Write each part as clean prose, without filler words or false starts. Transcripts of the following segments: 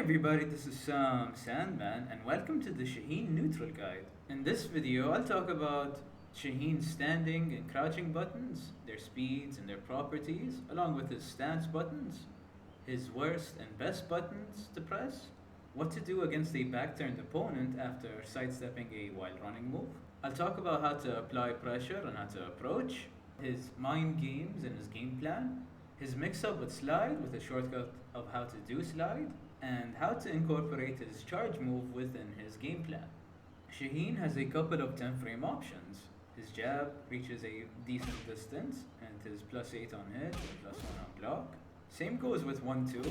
everybody, this is Sandman and welcome to the Shaheen Neutral Guide. In this video, I'll talk about Shaheen's standing and crouching buttons, their speeds and their properties, along with his stance buttons, his worst and best buttons to press, what to do against a back-turned opponent after sidestepping a while running move. I'll talk about how to apply pressure and how to approach, his mind games and his game plan, his mix-up with slide with a shortcut of how to do slide, and how to incorporate his charge move within his game plan. Shaheen has a couple of 10 frame options. His jab reaches a decent distance and his plus 8 on hit and plus 1 on block. Same goes with 1-2,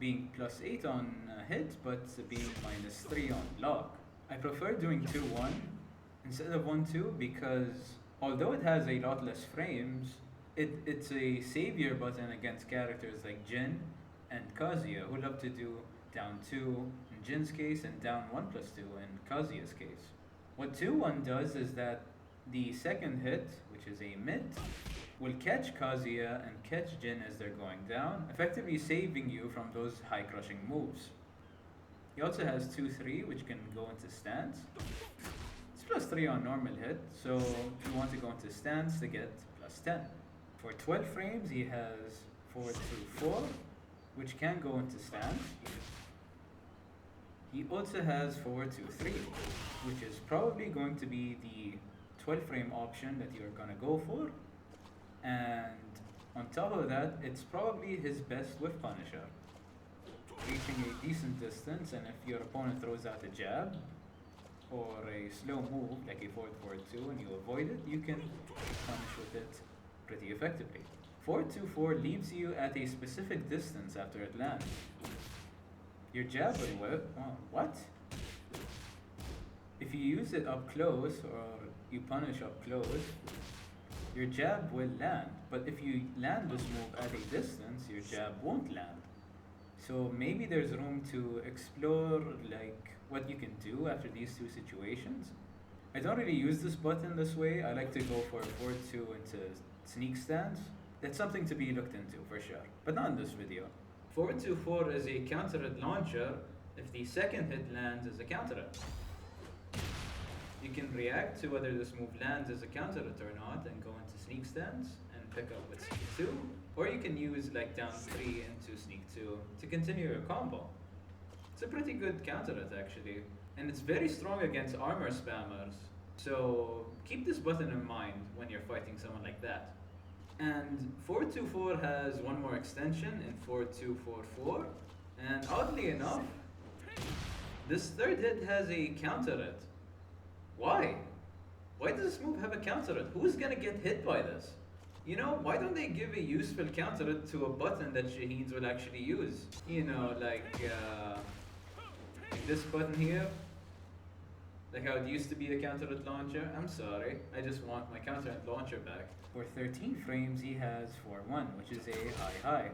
being plus 8 on hit but being minus 3 on block. I prefer doing 2-1 instead of 1-2 because although it has a lot less frames, it's a savior button against characters like Jin and Kazuya, who love to do down 2 in Jin's case and down 1+2 in Kazuya's case. What 2-1 does is that the second hit, which is a mid, will catch Kazuya and catch Jin as they're going down, effectively saving you from those high crushing moves. He also has 2-3, which can go into stance. It's plus 3 on normal hit, so if you want to go into stance to get plus 10. For 12 frames, he has 4-4, which can go into stance. He also has 4-3, which is probably going to be the 12 frame option that you're gonna go for. And on top of that, it's probably his best whiff punisher, reaching a decent distance, and if your opponent throws out a jab or a slow move like a 4-4-2 and you avoid it, you can punish with it pretty effectively. 4-2-4 leaves you at a specific distance after it lands. Your jab will work. Oh, what? If you use it up close or you punish up close, your jab will land. But if you land this move at a distance, your jab won't land. So maybe there's room to explore like what you can do after these two situations. I don't really use this button this way. I like to go for 4-2 into sneak stance. That's something to be looked into for sure, but not in this video. 4-2-4 is a counter hit launcher if the second hit lands as a counter hit. You can react to whether this move lands as a counter hit or not and go into sneak stance and pick up with sneak 2, or you can use like down 3 into sneak 2 to continue your combo. It's a pretty good counter hit actually, and it's very strong against armor spammers, so keep this button in mind when you're fighting someone like that. And 4-2-4 has one more extension in 4-2-4-4, and oddly enough, this third hit has a counter hit. Why? Why does this move have a counter hit? Who's gonna get hit by this? You know, why don't they give a useful counter hit to a button that Shaheens will actually use? You know, like this button here. Like how it used to be a counter hit launcher. I'm sorry, I just want my counter hit launcher back. For 13 frames, he has 4-1, which is a high.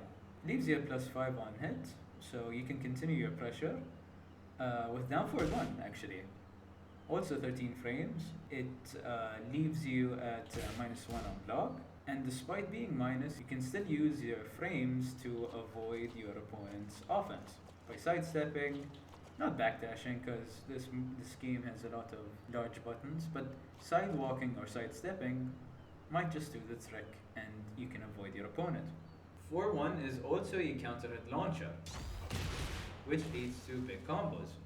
Leaves you at plus 5 on hit, so you can continue your pressure with down 4-1 actually. Also 13 frames, it leaves you at minus 1 on block. And despite being minus, you can still use your frames to avoid your opponent's offense by sidestepping. Not backdashing, because this game has a lot of large buttons, but sidewalking or sidestepping might just do the trick and you can avoid your opponent. 4-1 is also a counter hit launcher, which leads to big combos.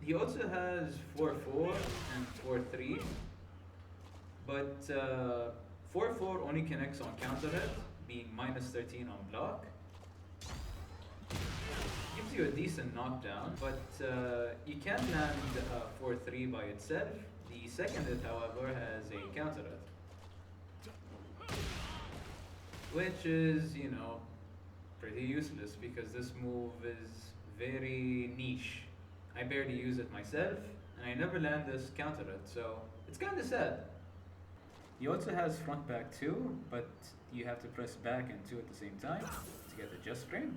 He also has 4-4 and 4-3, but 4-4 only connects on counter hit, being minus 13 on block. Gives you a decent knockdown, but you can't land 4-3 by itself. The second hit, however, has a counter hit, which is, you know, pretty useless because this move is very niche. I barely use it myself, and I never land this counter hit, so it's kinda sad. He also has front back 2, but you have to press back and 2 at the same time to get the just frame.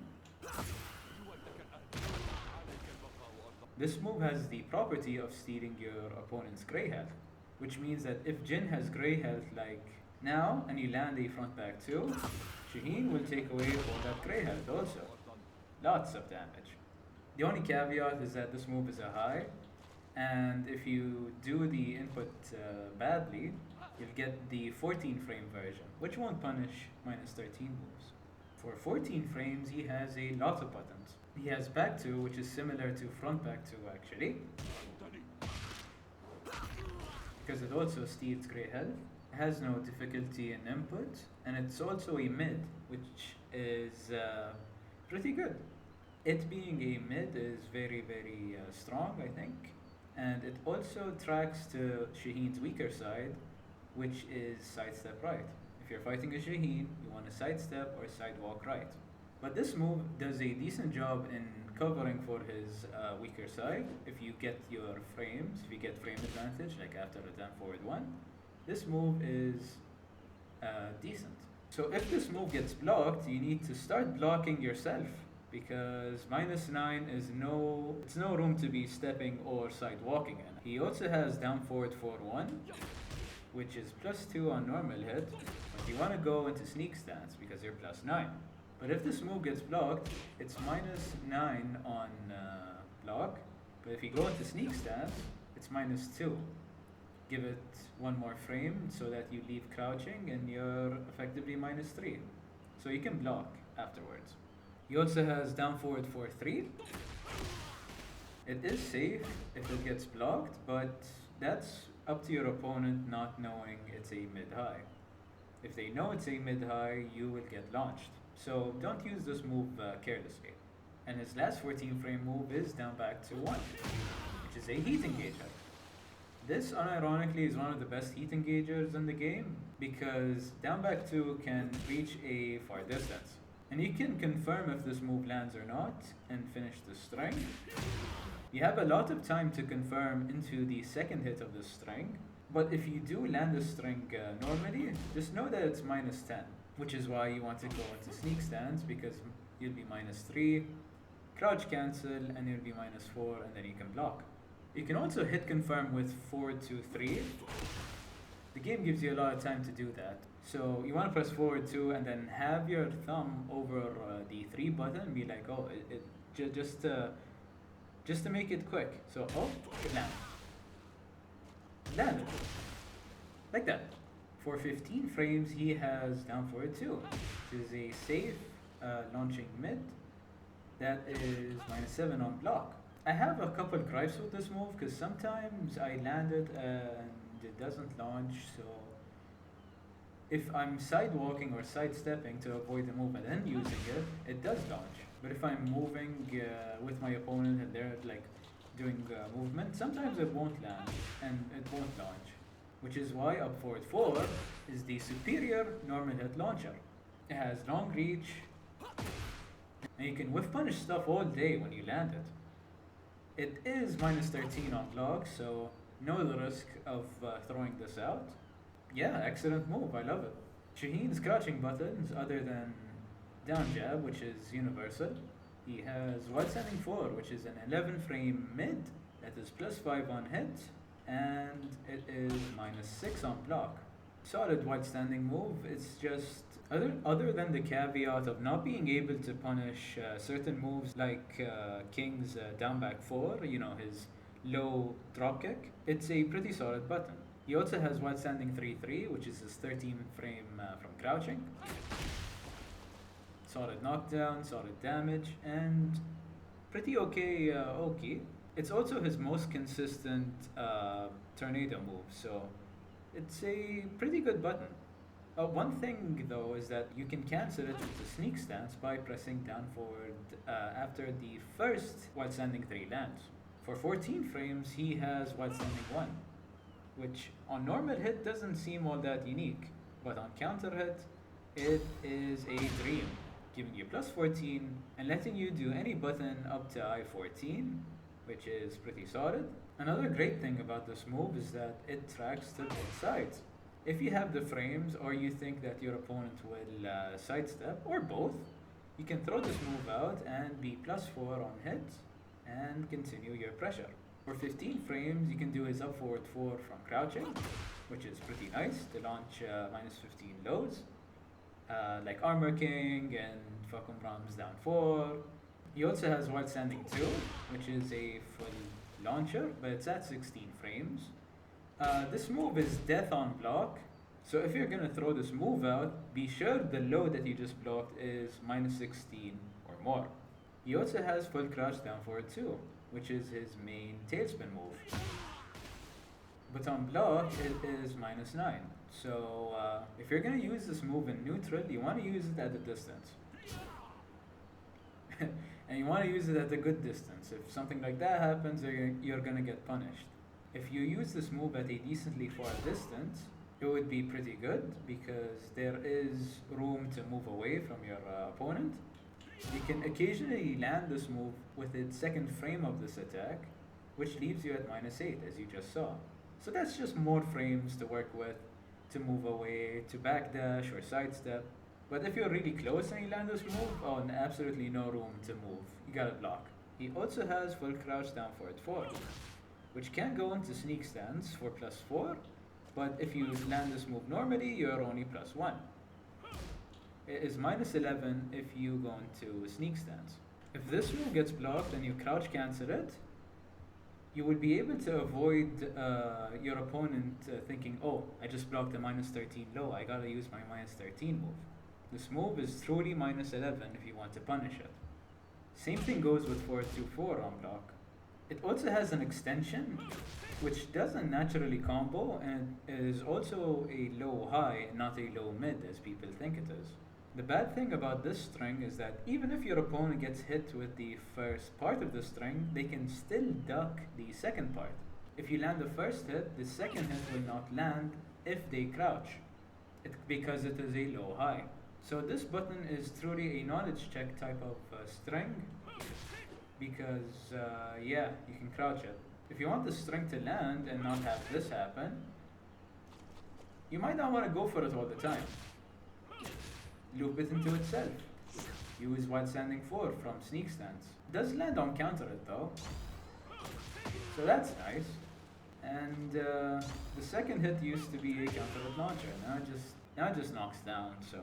This move has the property of stealing your opponent's grey health, which means that if Jin has grey health like now and you land a front back 2, Shaheen will take away all that grey health also. Lots of damage. The only caveat is that this move is a high, and if you do the input badly, you'll get the 14 frame version, which won't punish minus 13 moves. For 14 frames, he has a lot of buttons. He has back 2, which is similar to front back 2 actually, because it also steals grey health, has no difficulty in input, and it's also a mid, which is pretty good. It being a mid is very strong, I think, and it also tracks to Shaheen's weaker side, which is sidestep right. If you're fighting a Shaheen, you want to sidestep or sidewalk right. But this move does a decent job in covering for his weaker side. If you get your frames, if you get frame advantage, like after a down forward one, this move is decent. So if this move gets blocked, you need to start blocking yourself because -9 is it's no room to be stepping or sidewalking in. He also has down forward for 1, which is +2 on normal hit, but you want to go into sneak stance because you're +9. But if this move gets blocked, it's -9 on block, but if you go into sneak stance, it's -2. Give it one more frame so that you leave crouching and you're effectively -3. So you can block afterwards. He also has down forward for 3. It is safe if it gets blocked, but that's up to your opponent not knowing it's a mid-high. If they know it's a mid-high, you will get launched. So don't use this move carelessly. And his last 14 frame move is down back to 1, which is a heat engager. This, unironically, is one of the best heat engagers in the game because down back 2 can reach a far distance. And you can confirm if this move lands or not and finish the string. You have a lot of time to confirm into the second hit of the string, but if you do land the string normally, just know that it's -10, which is why you want to go into sneak stance because you'll be -3, crouch cancel, and you'll be -4, and then you can block. You can also hit confirm with forward to 3. The game gives you a lot of time to do that. So you want to press forward 2 and then have your thumb over the 3 button and be like, oh, just to make it quick. So, oh, land. Land. Like that. For 15 frames, he has down forward 2, which is a safe launching mid that is -7 on block. I have a couple gripes with this move because sometimes I land it and it doesn't launch, so if I'm sidewalking or sidestepping to avoid the move and then using it, it does launch. But if I'm moving with my opponent and they're like doing movement, sometimes it won't land and it won't launch. Which is why up forward 4 is the superior normal hit launcher. It has long reach and you can whiff punish stuff all day when you land it. It is -13 on block, so no risk of throwing this out. Yeah, excellent move, I love it. Shaheen's crouching buttons, other than down jab, which is universal, he has wide standing 4, which is an 11 frame mid that is +5 on hit, and it is -6 on block. Solid wide standing move. It's just other than the caveat of not being able to punish certain moves like King's down back 4, his low drop kick, it's a pretty solid button. He also has wide standing 3-3, which is his 13 frame from crouching. Solid knockdown, solid damage, and pretty okay Oki. It's also his most consistent tornado move, so it's a pretty good button. One thing though is that you can cancel it into sneak stance by pressing down forward after the first wide standing 3 lands. For 14 frames, he has wide standing 1, which on normal hit doesn't seem all that unique, but on counter hit, it is a dream, giving you +14 and letting you do any button up to I-14, which is pretty solid. Another great thing about this move is that it tracks to both sides. If you have the frames or you think that your opponent will sidestep, or both, you can throw this move out and be +4 on hit and continue your pressure. For 15 frames, you can do his up forward 4 from crouching, which is pretty nice to launch -15 lows, like Armor King and Fakum Ram's down 4. He also has Wild Standing 2, which is a full launcher, but it's at 16 frames. This move is death on block, so if you're gonna throw this move out, be sure the low that you just blocked is minus 16 or more. He also has full crouch down forward 2, which is his main tailspin move. But on block, it is minus 9. So if you're gonna use this move in neutral, you want to use it at a distance. And you want to use it at a good distance. If something like that happens, you're gonna get punished. If you use this move at a decently far distance, it would be pretty good because there is room to move away from your opponent. You can occasionally land this move with its second frame of this attack, which leaves you at minus 8, as you just saw. So that's just more frames to work with, to move away, to backdash or sidestep. But if you're really close and you land this move, oh, absolutely no room to move. You gotta block. He also has full crouch down forward 4, which can go into sneak stance for plus 4, but if you land this move normally, you're only plus 1. It is minus 11 if you go into sneak stance. If this move gets blocked and you crouch cancel it, you will be able to avoid your opponent thinking, oh, I just blocked a minus 13 low, I gotta use my minus 13 move. This move is truly minus 11 if you want to punish it. Same thing goes with forward 2-4 on block. It also has an extension, which doesn't naturally combo and is also a low high, not a low mid as people think it is. The bad thing about this string is that even if your opponent gets hit with the first part of the string, they can still duck the second part. If you land the first hit, the second hit will not land if they crouch, because it is a low high. So this button is truly a knowledge check type of string, because yeah, you can crouch it. If you want the string to land and not have this happen, you might not want to go for it all the time. Loop it into itself. Use Wild Standing 4 from sneak stance. Does land on counter it though, so that's nice. And the second hit used to be a counter hit launcher. Now it just knocks down. So,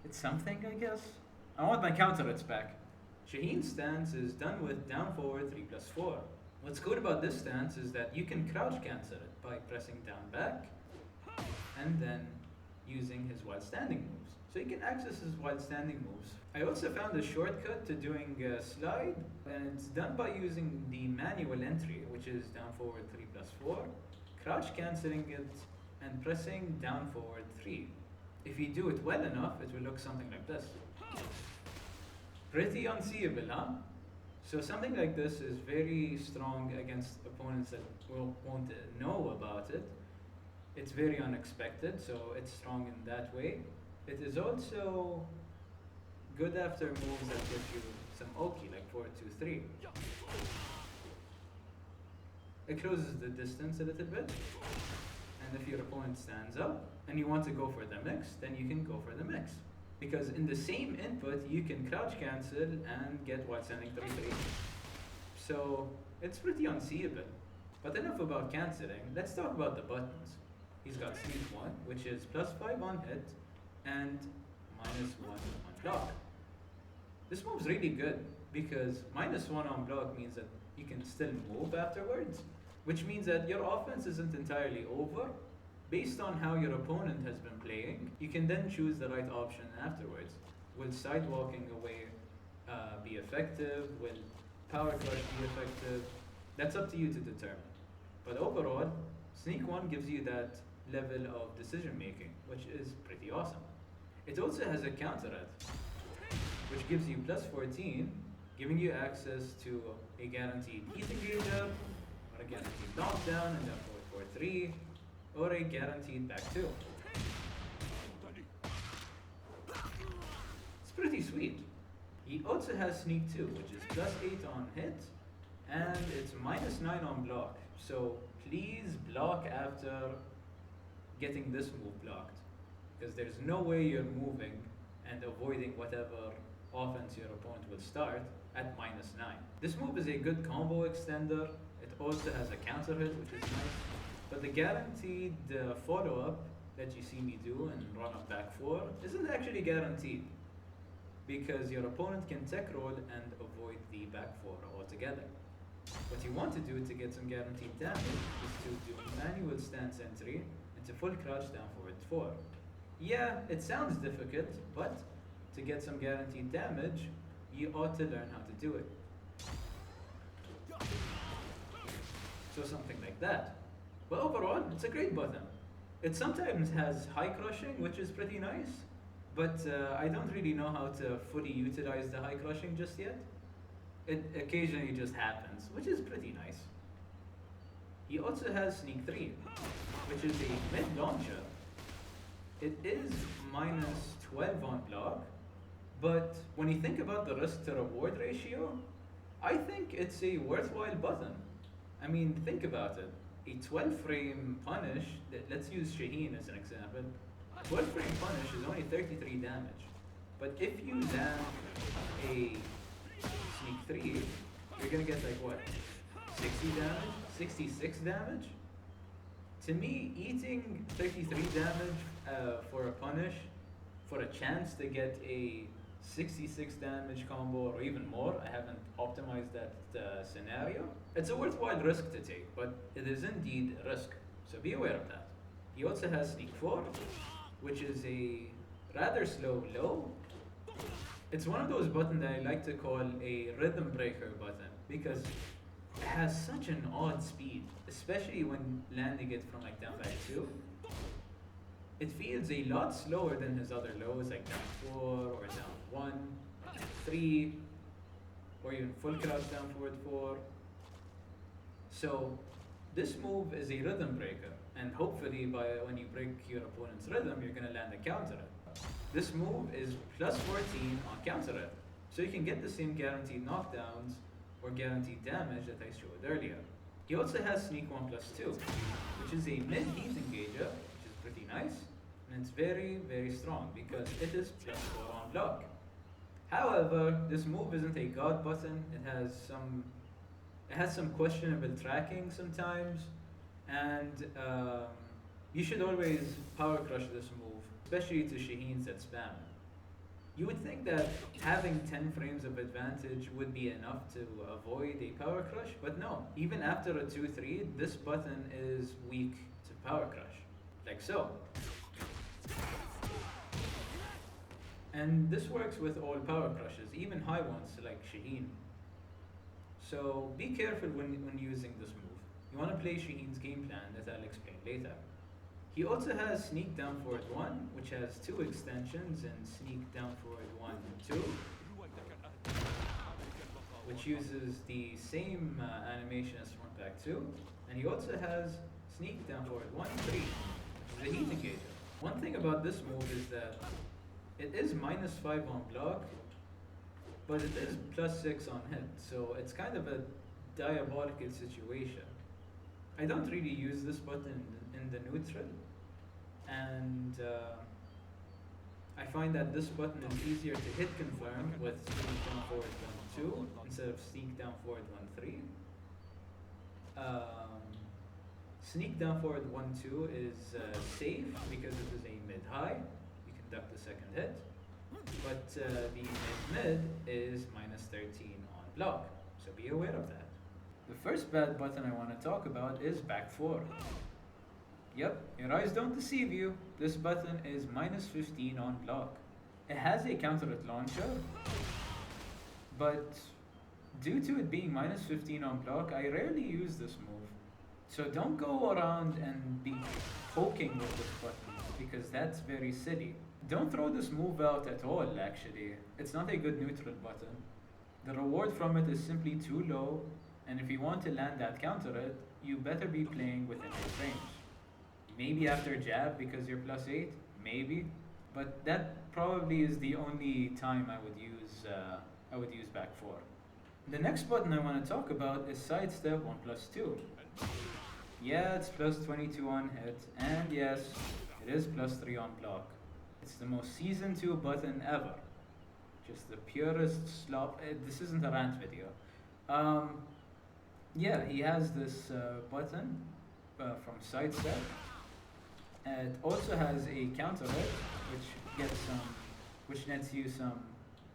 it's something, I guess. I want my counter hits back. Shaheen's stance is done with down forward 3+4. What's good about this stance is that you can crouch cancel it by pressing down back and then using his wild standing moves. So you can access his wild standing moves. I also found a shortcut to doing slide, and it's done by using the manual entry, which is down forward 3+4, crouch cancelling it, and pressing down forward 3. If you do it well enough, it will look something like this. Pretty unseeable, huh? So something like this is very strong against opponents that won't know about it. It's very unexpected, so it's strong in that way. It is also good after moves that give you some oki, like 4-2-3. It closes the distance a little bit, and if your opponent stands up and you want to go for the mix, then you can go for the mix. Because in the same input, you can crouch cancel and get wild standing 3-3. So it's pretty unseeable. But enough about cancelling, let's talk about the buttons. He's got sneak 1, which is +5 on hit and -1 on block. This move's really good because -1 on block means that you can still move afterwards, which means that your offense isn't entirely over. Based on how your opponent has been playing, you can then choose the right option afterwards. Will sidewalking away be effective? Will power crush be effective? That's up to you to determine. But overall, Sneak 1 gives you that level of decision making, which is pretty awesome. It also has a counter hit, which gives you +14, giving you access to a guaranteed heat engager, or a guaranteed knockdown, and then 4-4-3, or a guaranteed back 2. It's pretty sweet. He also has Sneak 2, which is +8 on hit, and it's -9 on block. So please block after getting this move blocked, because there's no way you're moving and avoiding whatever offense your opponent will start at -9. This move is a good combo extender. It also has a counter hit, which is nice. But the guaranteed follow-up that you see me do and run up back 4 isn't actually guaranteed. because your opponent can tech roll and avoid the back 4 altogether. What you want to do to get some guaranteed damage is to do manual stance entry into full crouch down forward 4. Yeah, it sounds difficult, but to get some guaranteed damage, you ought to learn how to do it. So something like that. But overall, it's a great button. It sometimes has high crushing, which is pretty nice, but I don't really know how to fully utilize the high crushing just yet. It occasionally just happens, which is pretty nice. He also has Sneak 3, which is a mid launcher. It is minus 12 on block, but when you think about the risk to reward ratio, I think it's a worthwhile button. I mean, think about it. A 12 frame punish, let's use Shaheen as an example. 12 frame punish is only 33 damage. But if you land a Sneak 3, you're gonna get like what? 60 damage? 66 damage? To me, eating 33 damage for a punish, for a chance to get a 66 damage combo or even more, I haven't optimized that scenario. It's a worthwhile risk to take, but it is indeed a risk, so be aware of that. He also has Sneak 4, which is a rather slow low. It's one of those buttons that I like to call a rhythm breaker button because it has such an odd speed, especially when landing it from like down back 2. It feels a lot slower than his other lows, like down 4 or down 1, down 3, or even full crouch down forward 4. So this move is a rhythm breaker, and hopefully when you break your opponent's rhythm, you're gonna land a counter it. This move is plus 14 on counter it, so you can get the same guaranteed knockdowns or guaranteed damage that I showed earlier. He also has Sneak 1 plus 2, which is a mid-heat engager, which is pretty nice, and it's very, very strong because it is plus 4 on block. However, this move isn't a god button. It has some questionable tracking sometimes, and you should always power crush this move, especially to Shaheens that spam. You would think that having 10 frames of advantage would be enough to avoid a power crush, but no. Even after a 2-3, this button is weak to power crush, like so. And this works with all power crushes, even high ones like Shaheen. So be careful when using this move. You want to play Shaheen's game plan that I'll explain later. He also has Sneak Down Forward 1, which has 2 extensions, and Sneak Down Forward 1 2, which uses the same animation as Front Back 2. And he also has Sneak Down Forward 1 3, which is a heat engager. One thing about this move is that it is minus 5 on block, but it is plus 6 on hit, so it's kind of a diabolical situation. I don't really use this button in the neutral, and I find that this button is easier to hit confirm with Sneak Down Forward 1 2 instead of Sneak Down Forward 1 3. Sneak Down Forward 1 2 is safe because it is a mid-high. You can duck the second hit. But the mid-mid is minus 13 on block, so be aware of that. The first bad button I want to talk about is back 4. Yep, your eyes don't deceive you. This button is minus 15 on block. It has a counter hit launcher, but due to it being minus 15 on block, I rarely use this move. So don't go around and be poking with this button, because that's very silly. Don't throw this move out at all, actually. It's not a good neutral button. The reward from it is simply too low, and if you want to land that counter hit, you better be playing within your range. Maybe after jab because you're plus 8, maybe, but that probably is the only time I would use back 4. The next button I want to talk about is sidestep 1 plus 2. Yeah, it's plus 22 on hit, and yes, it is plus 3 on block. It's the most season 2 button ever. Just the purest slop. This isn't a rant video. Yeah, he has this button from sidestep. It also has a counter hit, which nets you some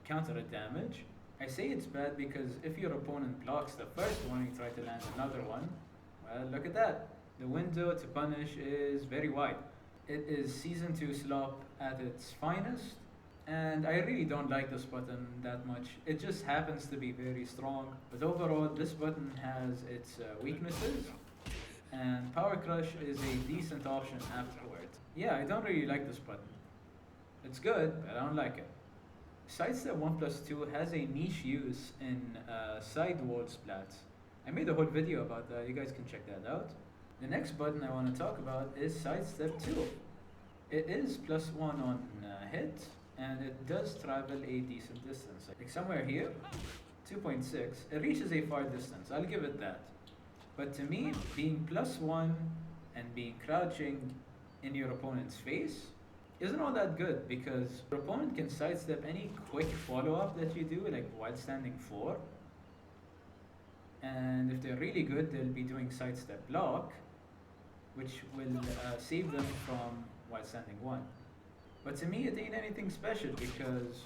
counter damage. I say it's bad because if your opponent blocks the first one and you try to land another one, well, look at that. The window to punish is very wide. It is Season 2 slop at its finest, and I really don't like this button that much. It just happens to be very strong, but overall, this button has its weaknesses, and Power Crush is a decent option afterward. Yeah, I don't really like this button. It's good, but I don't like it. Sidestep 1 plus 2 has a niche use in side wall splats. I made a whole video about that, you guys can check that out. The next button I want to talk about is Sidestep 2. It is +1 on hit, and it does travel a decent distance. Like somewhere here, 2.6, it reaches a far distance, I'll give it that. But to me, being +1 and being crouching in your opponent's face isn't all that good because your opponent can sidestep any quick follow-up that you do, like while standing 4. And if they're really good, they'll be doing sidestep block, which will save them from while standing 1. But to me, it ain't anything special because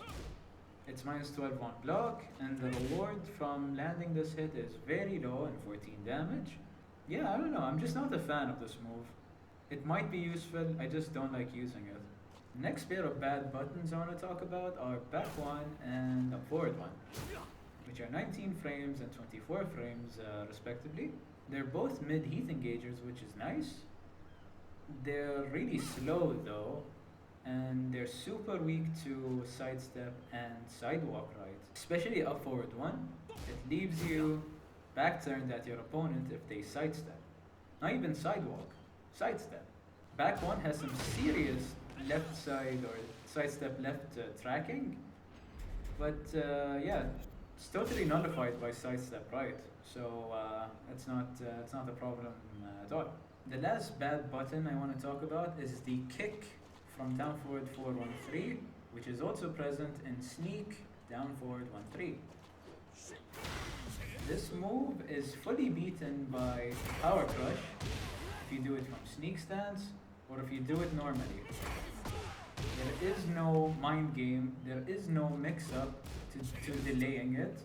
it's -12 on block, and the reward from landing this hit is very low and 14 damage. Yeah, I don't know, I'm just not a fan of this move. It might be useful, I just don't like using it. Next pair of bad buttons I want to talk about are back 1 and up forward 1, which are 19 frames and 24 frames respectively. They're both mid heat engagers, which is nice. They're really slow though, and they're super weak to sidestep and sidewalk right. Especially up forward 1, it leaves you backturned at your opponent if they sidestep. Not even sidewalk, sidestep. Back 1 has some serious left side or sidestep left tracking, but yeah, it's totally nullified by sidestep right, so it's not a problem at all. The last bad button I want to talk about is the kick from down forward 4-1-3, which is also present in sneak down forward 1-3. This move is fully beaten by Power Crush if you do it from sneak stance or if you do it normally. There is no mind game, there is no mix-up to delaying it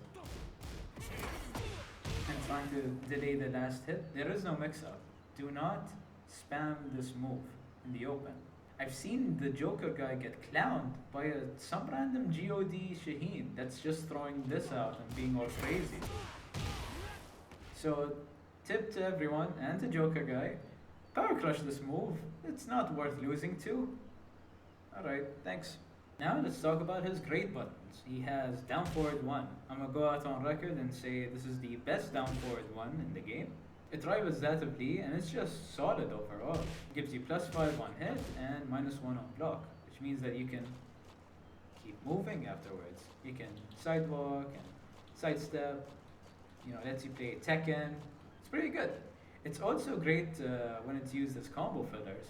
and trying to delay the last hit. There is no mix-up. Do not spam this move in the open. I've seen the Joker guy get clowned by some random God Shaheen that's just throwing this out and being all crazy. So, tip to everyone and the Joker guy, Power Crush this move, it's not worth losing to. Alright, thanks. Now let's talk about his great buttons. He has down forward 1. I'm gonna go out on record and say this is the best down forward 1 in the game. It rivals that of Lee, and it's just solid overall. It gives you +5 on hit and -1 on block, which means that you can keep moving afterwards. You can sidewalk and sidestep, lets you play Tekken. It's pretty good. It's also great when it's used as combo fillers,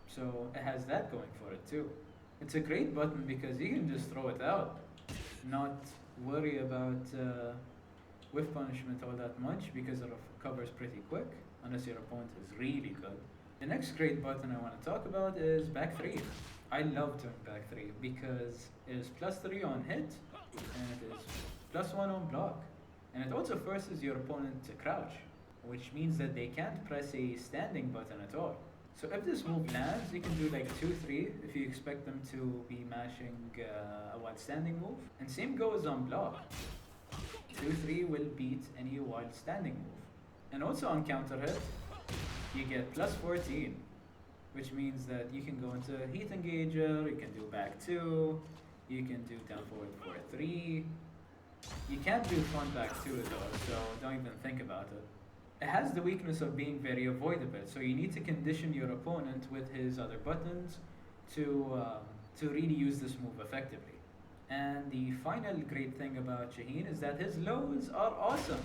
so it has that going for it too. It's a great button because you can just throw it out, not worry about whiff punishment all that much because it recovers pretty quick, unless your opponent is really good. The next great button I want to talk about is back 3. I love doing back 3 because it is +3 on hit, and it is +1 on block. And it also forces your opponent to crouch, which means that they can't press a standing button at all. So if this move lands, you can do like 2-3 if you expect them to be mashing a while standing move. And same goes on block. 2-3 will beat any while standing move. And also on counter hit, you get +14, which means that you can go into heat engager, you can do back 2, you can do down forward 4-3. You can't do front back 2 though, so don't even think about it. It has the weakness of being very avoidable, so you need to condition your opponent with his other buttons to really use this move effectively. And the final great thing about Shaheen is that his lows are awesome.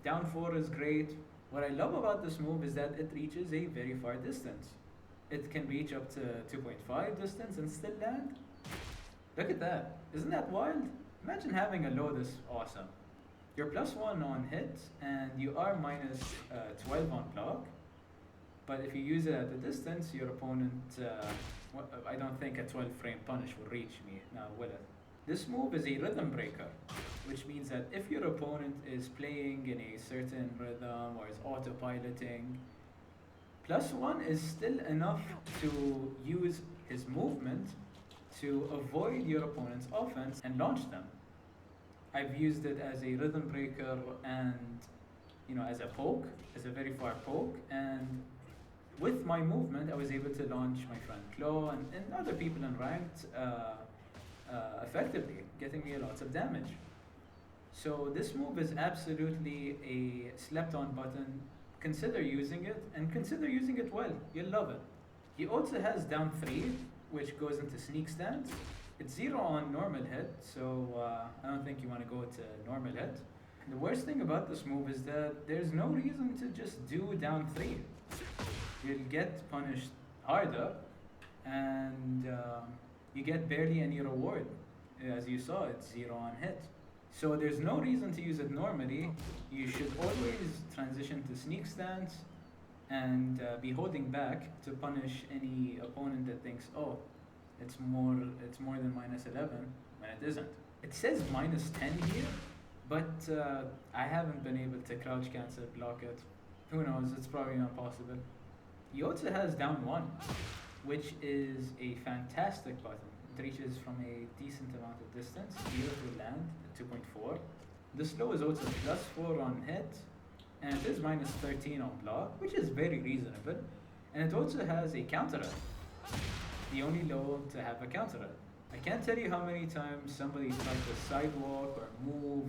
Down 4 is great. What I love about this move is that it reaches a very far distance. It can reach up to 2.5 distance and still land. Look at that. Isn't that wild? Imagine having a low this awesome. You're +1 on hit and you are -12 on block. But if you use it at the distance, your opponent, I don't think a 12 frame punish will reach me now, will it? This move is a rhythm breaker, which means that if your opponent is playing in a certain rhythm or is autopiloting, +1 is still enough to use his movement to avoid your opponent's offense and launch them. I've used it as a rhythm breaker and as a poke, as a very far poke, and with my movement I was able to launch my friend Claw and other people in ranked effectively, getting me lots of damage. So this move is absolutely a slept on button. Consider using it, and consider using it well. You'll love it. He also has down 3, which goes into sneak stance. It's 0 on normal hit, so I don't think you want to go to normal hit. The worst thing about this move is that there's no reason to just do down 3. You'll get punished harder, and you get barely any reward. As you saw, it's 0 on hit. So there's no reason to use it normally. You should always transition to sneak stance and be holding back to punish any opponent that thinks, oh, it's more than -11 when it isn't. It says -10 here, but I haven't been able to crouch cancel block it. Who knows? It's probably not possible. He also has down 1, which is a fantastic button. It reaches from a decent amount of distance, 0 to land at 2.4. The slow is also +4 on hit, and it is -13 on block, which is very reasonable. And it also has a counter hit, the only low to have a counter hit. I can't tell you how many times somebody tried to sidewalk or move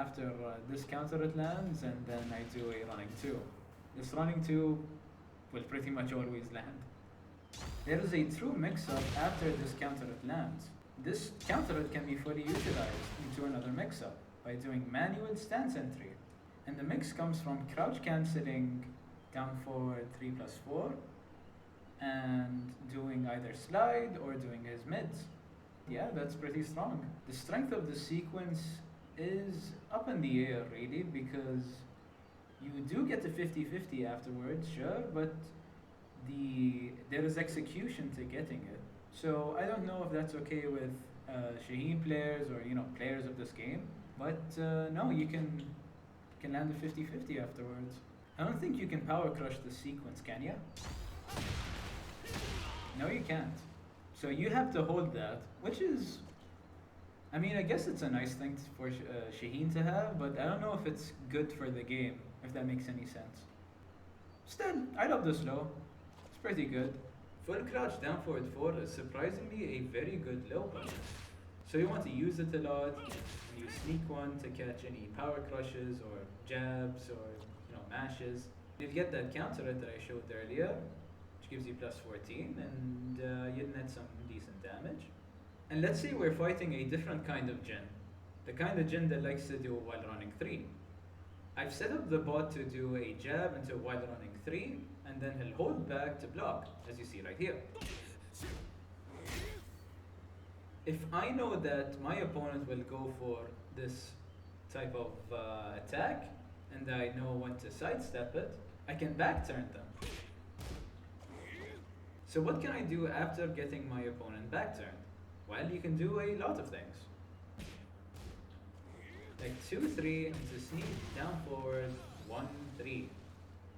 after this counter hit lands, and then I do a running 2. This running 2 will pretty much always land. There is a true mix-up after this counter hit lands. This counter hit can be fully utilized into another mix-up by doing manual stance entry. And the mix comes from crouch cancelling down forward 3+4 and doing either slide or doing his mids. Yeah, that's pretty strong. The strength of the sequence is up in the air really, because you do get to 50-50 afterwards, sure, but there is execution to getting it. So I don't know if that's okay with Shaheen players or players of this game, but no, you can land a 50-50 afterwards. I don't think you can power crush the sequence, can you? No, you can't. So you have to hold that, which is, I guess it's a nice thing for Shaheen to have, but I don't know if it's good for the game, if that makes any sense. Still, I love the slow. It's pretty good. Full crouch down forward 4 is surprisingly a very good low button. So you want to use it a lot, and you sneak one to catch any power crushes or jabs or mashes. You'll get that counter hit that I showed earlier, which gives you +14, and you'll net some decent damage. And let's say we're fighting a different kind of Jin, the kind of Jin that likes to do while running 3. I've set up the bot to do a jab into while running 3, and then he'll hold back to block, as you see right here. If I know that my opponent will go for this type of attack, and I know when to sidestep it, I can backturn them. So what can I do after getting my opponent backturned? Well, you can do a lot of things. Like 2-3 into sneak down forward 1-3,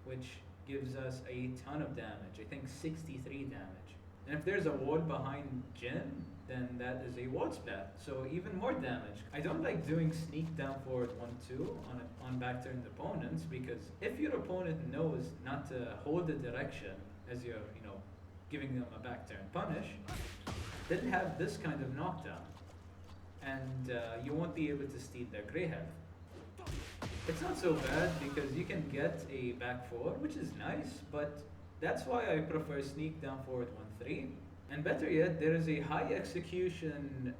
which gives us a ton of damage. I think 63 damage. And if there's a wall behind Jin, then that is a wall splat, so even more damage. I don't like doing sneak down forward 1-2 on backturned opponents, because if your opponent knows not to hold the direction as you're giving them a backturn punish, they'll have this kind of knockdown, and you won't be able to steal their grey head. It's not so bad because you can get a back 4, which is nice, but that's why I prefer sneak down forward 1-3. And better yet, there is a high execution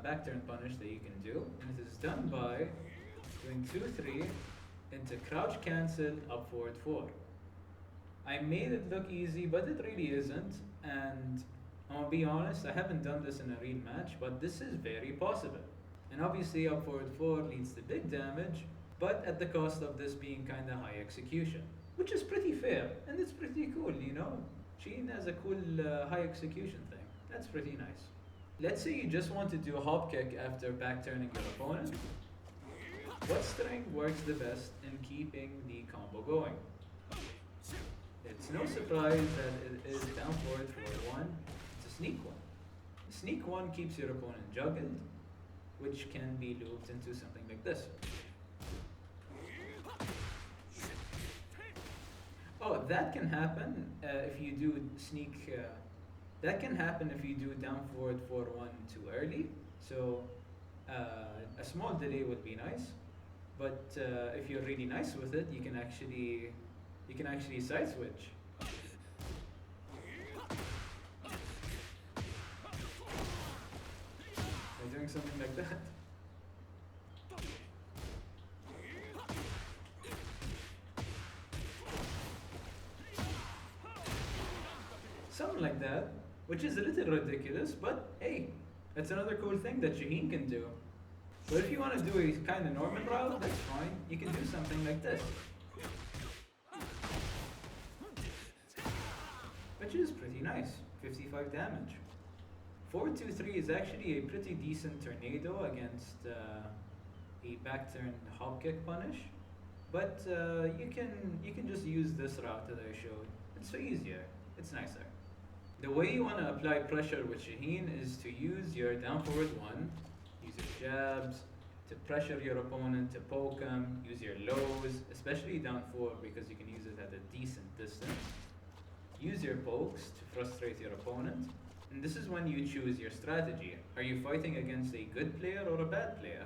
backturn punish that you can do, and it is done by doing 2-3 into crouch cancel up forward 4. I made it look easy, but it really isn't, and I'll be honest, I haven't done this in a real match, but this is very possible. And obviously up forward 4 leads to big damage, but at the cost of this being kinda high execution, which is pretty fair, and it's pretty cool, Shaheen has a cool high execution thing. That's pretty nice. Let's say you just want to do a hop kick after backturning your opponent. What string works the best in keeping the combo going? It's no surprise that it is down forward for one. It's a sneak one. A sneak one keeps your opponent juggled, which can be looped into something like this. Oh, that can happen if you do sneak. That can happen if you do down forward for one too early. So a small delay would be nice, but if you're really nice with it, you can actually side switch. By doing something like that. Something like that, which is a little ridiculous, but hey, that's another cool thing that Shaheen can do. But if you want to do a kind of normal route, that's fine. You can do something like this, which is pretty nice. 55 damage. 4-2-3 is actually a pretty decent tornado against a backturn hop kick punish. But you can just use this route that I showed. It's easier. It's nicer. The way you want to apply pressure with Shaheen is to use your down forward one, use your jabs to pressure your opponent, to poke him, use your lows, especially down four because you can use it at a decent distance. Use your pokes to frustrate your opponent, and this is when you choose your strategy. Are you fighting against a good player or a bad player?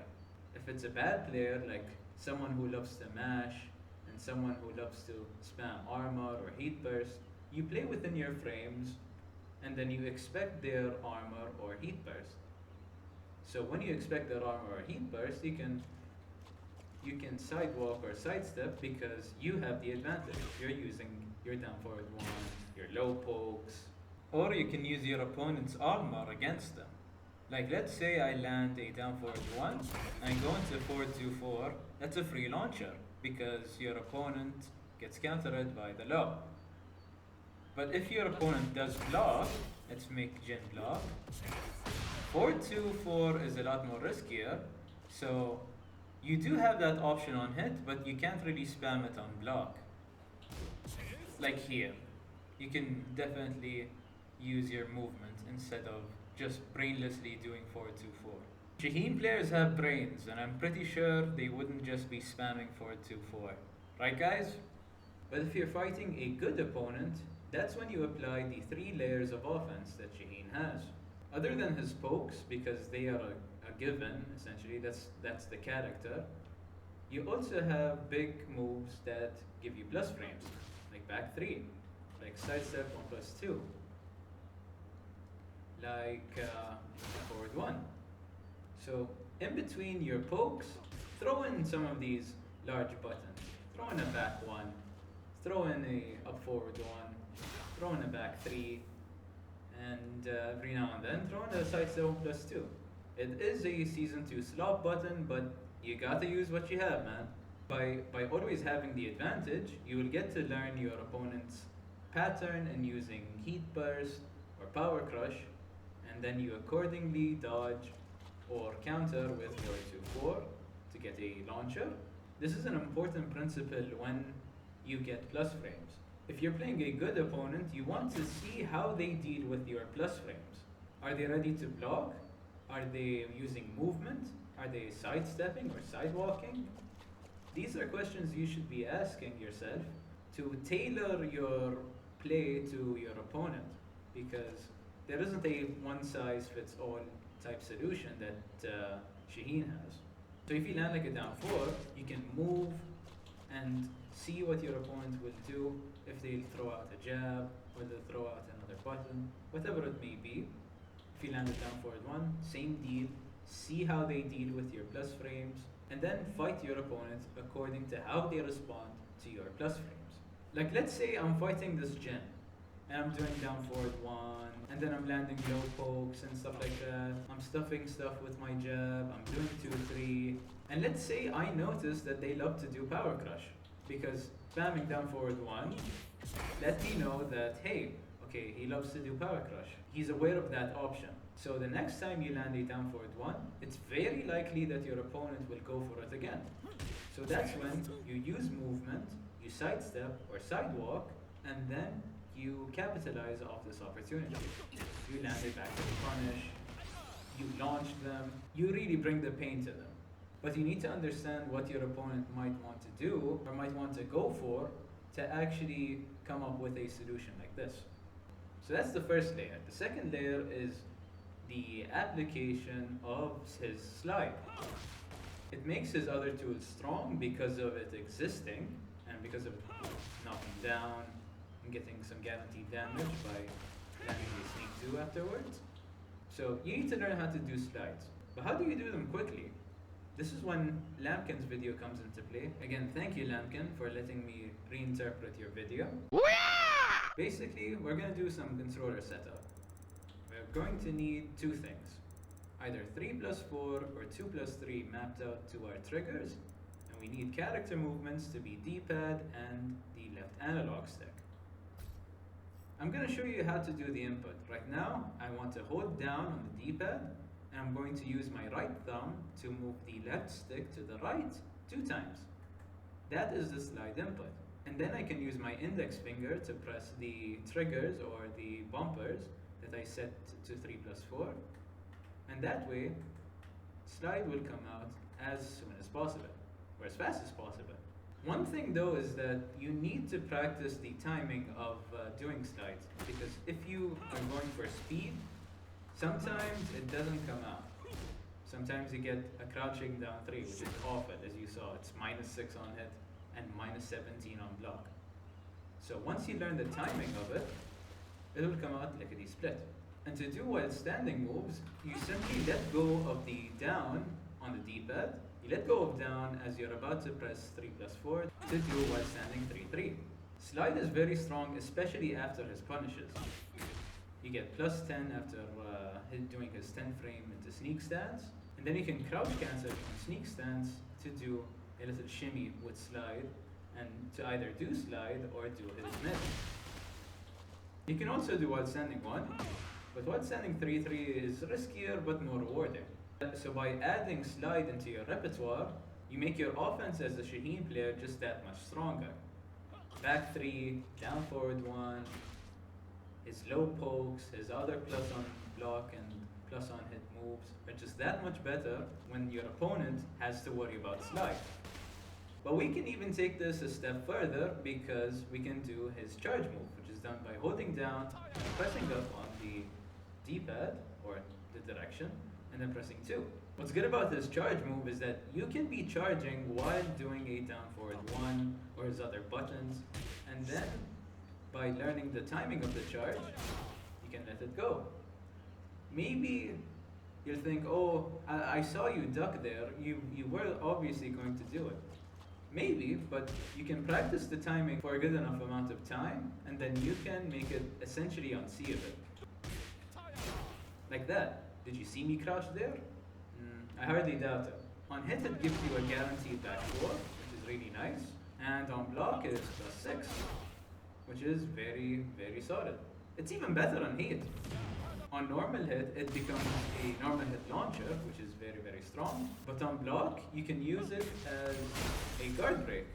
If it's a bad player, like someone who loves to mash and someone who loves to spam armor or heat burst, you play within your frames and then you expect their armor or heat burst. So when you expect their armor or heat burst, you can sidewalk or sidestep because you have the advantage. You're using your down forward one, your low pokes, or you can use your opponent's armor against them. Like let's say I land a down forward one and go into 4-2-4, that's a free launcher because your opponent gets countered by the low. But if your opponent does block, let's make Jin block. 4-2-4 is a lot more riskier, so you do have that option on hit, but you can't really spam it on block. Like here, you can definitely use your movement instead of just brainlessly doing 4-2-4. Shaheen players have brains, and I'm pretty sure they wouldn't just be spamming 4-2-4. Right, guys? But if you're fighting a good opponent, that's when you apply the 3 layers of offense that Shaheen has. Other than his pokes, because they are a given, essentially, that's the character, you also have big moves that give you plus frames, like back 3, like sidestep 1+2, like forward 1. So in between your pokes, throw in some of these large buttons. Throw in a back 1, throw in a up forward 1, throw in a back 3, and every now and then throw in a sidestep 1+2. It is a season 2 slop button, but you gotta use what you have, man. By always having the advantage, you will get to learn your opponent's pattern in using heat burst or power crush, and then you accordingly dodge or counter with 4-2-4 to get a launcher. This is an important principle when you get plus frames. If you're playing a good opponent, you want to see how they deal with your plus frames. Are they ready to block? Are they using movement? Are they sidestepping or sidewalking? These are questions you should be asking yourself to tailor your play to your opponent, because there isn't a one-size-fits-all type solution that Shaheen has. So if you land like a down 4, you can move and see what your opponent will do, if they'll throw out a jab, or they'll throw out another button, whatever it may be. If you land a down forward 1, same deal. See how they deal with your plus frames, and then fight your opponent according to how they respond to your plus frames. Like let's say I'm fighting this Jin, and I'm doing down forward 1, and then I'm landing low pokes and stuff like that. I'm stuffing stuff with my jab, I'm doing 2-3, and let's say I notice that they love to do power crush, because spamming down forward 1 let me know that, hey, okay, he loves to do power crush. He's aware of that option. So the next time you land a down forward 1, it's very likely that your opponent will go for it again. So that's when you use movement, you sidestep or sidewalk, and then you capitalize off this opportunity. You land it back to the punish, you launch them, you really bring the pain to them. But you need to understand what your opponent might want to do or might want to go for to actually come up with a solution like this. So that's the first layer. The second layer is the application of his slide. It makes his other tools strong because of it existing and because of it knocking down and getting some guaranteed damage by landing a sneak 2 afterwards. So you need to learn how to do slides. But how do you do them quickly? This is when Lampkin's video comes into play. Again, thank you Lampkin for letting me reinterpret your video. Basically, we're going to do some controller setup. We're going to need two things. Either 3+4 or 2+3 mapped out to our triggers. And we need character movements to be D-pad and the left analog stick. I'm going to show you how to do the input. Right now, I want to hold down on the D-pad, and I'm going to use my right thumb to move the left stick to the right 2 times. That is the slide input. And then I can use my index finger to press the triggers or the bumpers that I set to 3+4. And that way, slide will come out as soon as possible, or as fast as possible. One thing though is that you need to practice the timing of doing slides, because if you are going for speed, sometimes it doesn't come out. Sometimes you get a crouching down 3, which is awful, as you saw. It's -6 on hit and -17 on block. So once you learn the timing of it, it will come out lickety split. And to do while standing moves, you simply let go of the down on the D-pad. You let go of down as you're about to press 3+4 to do while standing 3-3. Slide is very strong, especially after his punishes. You get +10 after doing his 10 frame into sneak stance, and then you can crouch cancel from sneak stance to do a little shimmy with slide, and to either do slide or do his mid. You can also do while standing 1, but while standing 3-3 is riskier but more rewarding. So by adding slide into your repertoire, you make your offense as a Shaheen player just that much stronger. Back 3, down forward 1, his low pokes, his other plus on block and plus on hit moves are just that much better when your opponent has to worry about slide. But we can even take this a step further because we can do his charge move, which is done by holding down and pressing up on the D-pad or the direction, and then pressing 2. What's good about this charge move is that you can be charging while doing a down forward 1 or his other buttons, and then by learning the timing of the charge, you can let it go. Maybe you'll think, oh, I saw you duck there, you were obviously going to do it. Maybe, but you can practice the timing for a good enough amount of time, and then you can make it essentially unseeable. Like that. Did you see me crouch there? I hardly doubt it. On hit it gives you a guaranteed back 4, which is really nice. And on block it is +6, which is very, very solid. It's even better on hit. On normal hit, it becomes a normal hit launcher, which is very, very strong. But on block, you can use it as a guard break.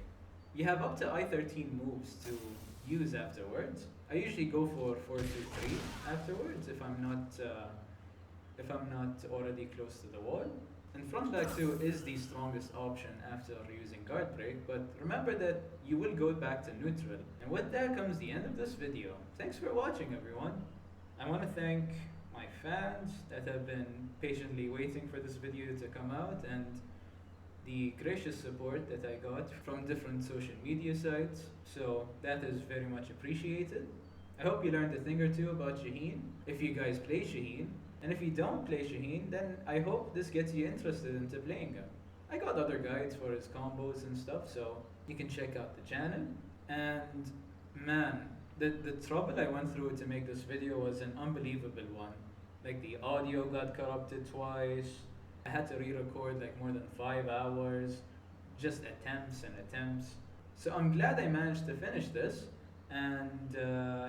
You have up to I-13 moves to use afterwards. I usually go for 4-2-3 afterwards if I'm not already close to the wall. And front back 2 is the strongest option after using guard break, but remember that you will go back to neutral. And with that comes the end of this video. Thanks for watching, everyone. I want to thank my fans that have been patiently waiting for this video to come out, and the gracious support that I got from different social media sites. So that is very much appreciated. I hope you learned a thing or two about Shaheen, if you guys play Shaheen. And if you don't play Shaheen, then I hope this gets you interested into playing him. I got other guides for his combos and stuff, so you can check out the channel. And man, the trouble I went through to make this video was an unbelievable one. Like, the audio got corrupted twice. I had to re-record like more than 5 hours, just attempts and attempts. So I'm glad I managed to finish this, and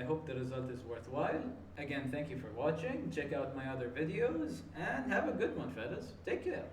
I hope the result is worthwhile. Again, thank you for watching. Check out my other videos and have a good one, fellas. Take care.